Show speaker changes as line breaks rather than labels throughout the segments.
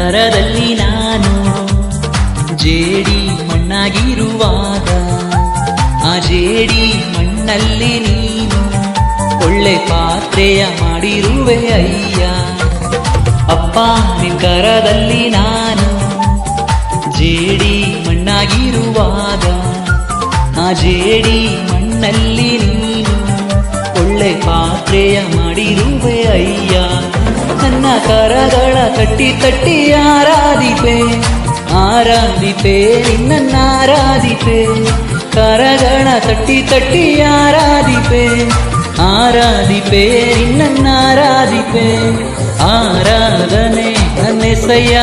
ಕರದಲ್ಲಿ ನಾನು ಜೇಡಿ ಮಣ್ಣಾಗಿರುವಾಗ ಆ ಜೇಡಿ ಮಣ್ಣಲ್ಲಿ ನೀನು ಒಳ್ಳೆ ಪಾತ್ರೆಯ ಮಾಡಿರುವೆ ಅಯ್ಯ. ಅಪ್ಪ ನಿನ್ ಕರದಲ್ಲಿ ನಾನು ಜೇಡಿ ಮಣ್ಣಾಗಿರುವಾಗ ಆ ಜೇಡಿ ಮಣ್ಣಲ್ಲಿ ನೀನು ಒಳ್ಳೆ ಪಾತ್ರೆಯ ಮಾಡಿರುವೆ ಅಯ್ಯ. ನನ್ನ ಕರಗಳ ತಟ್ಟಿ ತಟ್ಟಿ ಆರಾಧಿಪೆ ಆರಾಧಿಪೆ ನಿನ್ನ ಆರಾಧಿಪೆ. ಕರಗಳ ತಟ್ಟಿ ತಟ್ಟಿ ಆರಾಧಿಪೆ ಆರಾಧಿಪೆ ನಿನ್ನ ಆರಾಧಿಪೆ. ಆರಾಧನೆ ನನ್ನೆಸಯ್ಯ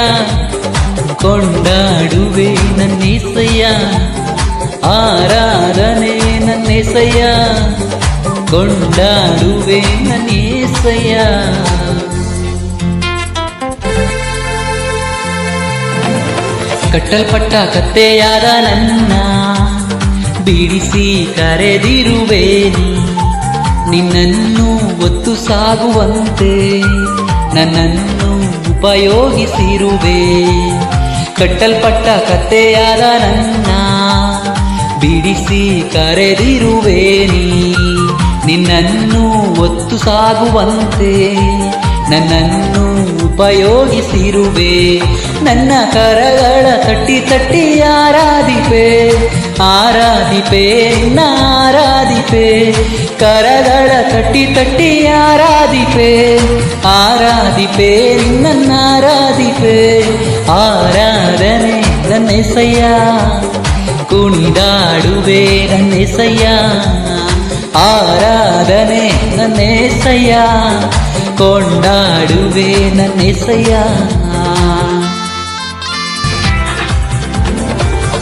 ಕೊಂಡಾಡುವೆ ನನ್ನೆಸಯ್ಯ. ಆರಾಧನೆ ನನ್ನೆಸಯ್ಯ ಕೊಂಡಾಡುವೆ ನನ್ನೆಸಯ್ಯ. ಕಟ್ಟಲ್ಪಟ್ಟ ಕತ್ತೆಯಾದ ನನ್ನ ಬಿಡಿಸಿ ಕರೆದಿರುವೆ ನೀ. ನಿನ್ನನ್ನು ಒತ್ತು ಸಾಗುವಂತೆ ನನ್ನನ್ನು ಉಪಯೋಗಿಸಿರುವೆ. ಕಟ್ಟಲ್ಪಟ್ಟ ಕತ್ತೆಯಾದ ನನ್ನ ಬಿಡಿಸಿ ಕರೆದಿರುವೆ ನೀ. ನಿನ್ನನ್ನು ಒತ್ತು ಸಾಗುವಂತೆ ನನ್ನನ್ನು ಉಪಯೋಗಿಸಿರುವೆ. ನನ್ನ ಕರಗಳ ತಟ್ಟಿ ತಟ್ಟಿ ಆರಾಧಿಪೆ ಆರಾಧಿಪೆ ನಿನ್ನ ಆರಾಧಿಪೆ. ಕರಗಳ ತಟ್ಟಿ ತಟ್ಟಿ ಆರಾಧಿಪೆ ಆರಾಧಿಪೆ ನಿನ್ನ ಆರಾಧಿಪೆ. ಆರಾಧನೆ ನನ್ನೆಸಯ್ಯ ಕುಣಿದಾಡುವೆ ನನ್ನೆಸಯ್ಯ. ಆರಾಧನೆ ನನ್ನೆಸಯ್ಯ ಕೊಂಡಾಡುವೆ ನನ್ನೆಸಯ್ಯ.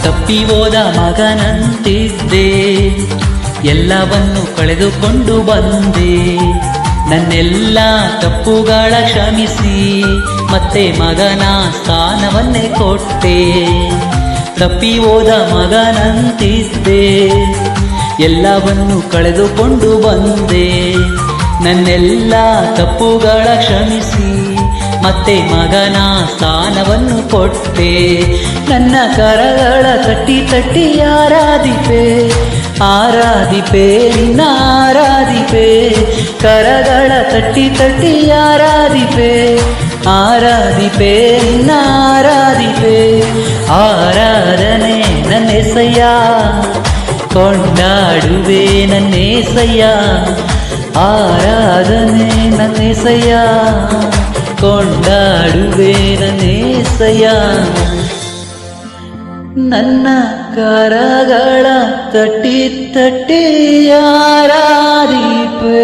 ತಪ್ಪಿ ಹೋದ ಮಗನಂತಿದ್ದೆ ಎಲ್ಲವನ್ನು ಕಳೆದುಕೊಂಡು ಬಂದೆ. ನನ್ನೆಲ್ಲ ತಪ್ಪುಗಳ ಕ್ಷಮಿಸಿ ಮತ್ತೆ ಮಗನ ಸ್ಥಾನವನ್ನೇ ಕೊಟ್ಟೆ. ತಪ್ಪಿ ಹೋದ ಮಗನಂತಿದ್ದೆ ಎಲ್ಲವನ್ನು ಕಳೆದುಕೊಂಡು ಬಂದೆ. ನನ್ನೆಲ್ಲ ತಪ್ಪುಗಳ ಕ್ಷಮಿಸಿ ಮತ್ತೆ ಮಗನ ಸ್ಥಾನವನ್ನು ಕೊಟ್ಟೆ. ನನ್ನ ಕರಗಳ ತಟ್ಟಿ ತಟ್ಟಿ ಆರಾಧಿಪೆ ಆರಾಧಿಪೆ ನಿನ್ನ ಆರಾಧಿಪೆ. ಕರಗಳ ತಟ್ಟಿ ತಟ್ಟಿ ಆರಾಧಿಪೆ ಆರಾಧಿಪೆ ನಿನ್ನ ಆರಾಧಿಪೆ. ಆರಾಧನೆ ನನ್ನೆಸಯ್ಯ ಕೊಂಡಾಡುವೆ ನನ್ನೆಸಯ್ಯ. ಆರಾಧನೆ ನನ್ನೆಸಯ್ಯ ಕೊಂಡಾಡುವೆ ನನ್ನೆಸಯ್ಯ. ನನ್ನ ಕರಗಳ ತಟ್ಟಿ ತಟ್ಟಿ ಆರಾಧಿಪೆ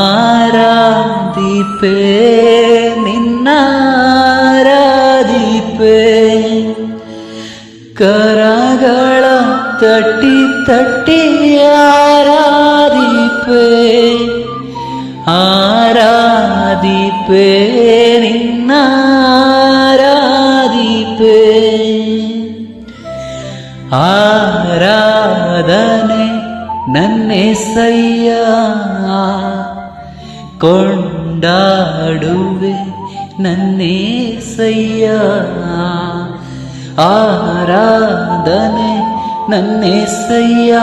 ಆರಾಧಿಪೆ ನಿನ್ನ ಆರಾಧಿಪೆ. ಕರಗಳ ತಟ್ಟಿ ತಟ್ಟಿ ಆರಾಧಿಪೆ ಆರಾಧಿಪೆ ನಿನ್ನ ಆರಾಧಿಪೆ. ಆರಾಧನೆ ನನ್ನೆಸಯ್ಯ ಕೊಂಡಾಡುವೆ ನನ್ನೆಸಯ್ಯ. ಆರಾಧನೆ ನನ್ನೆಸಯ್ಯ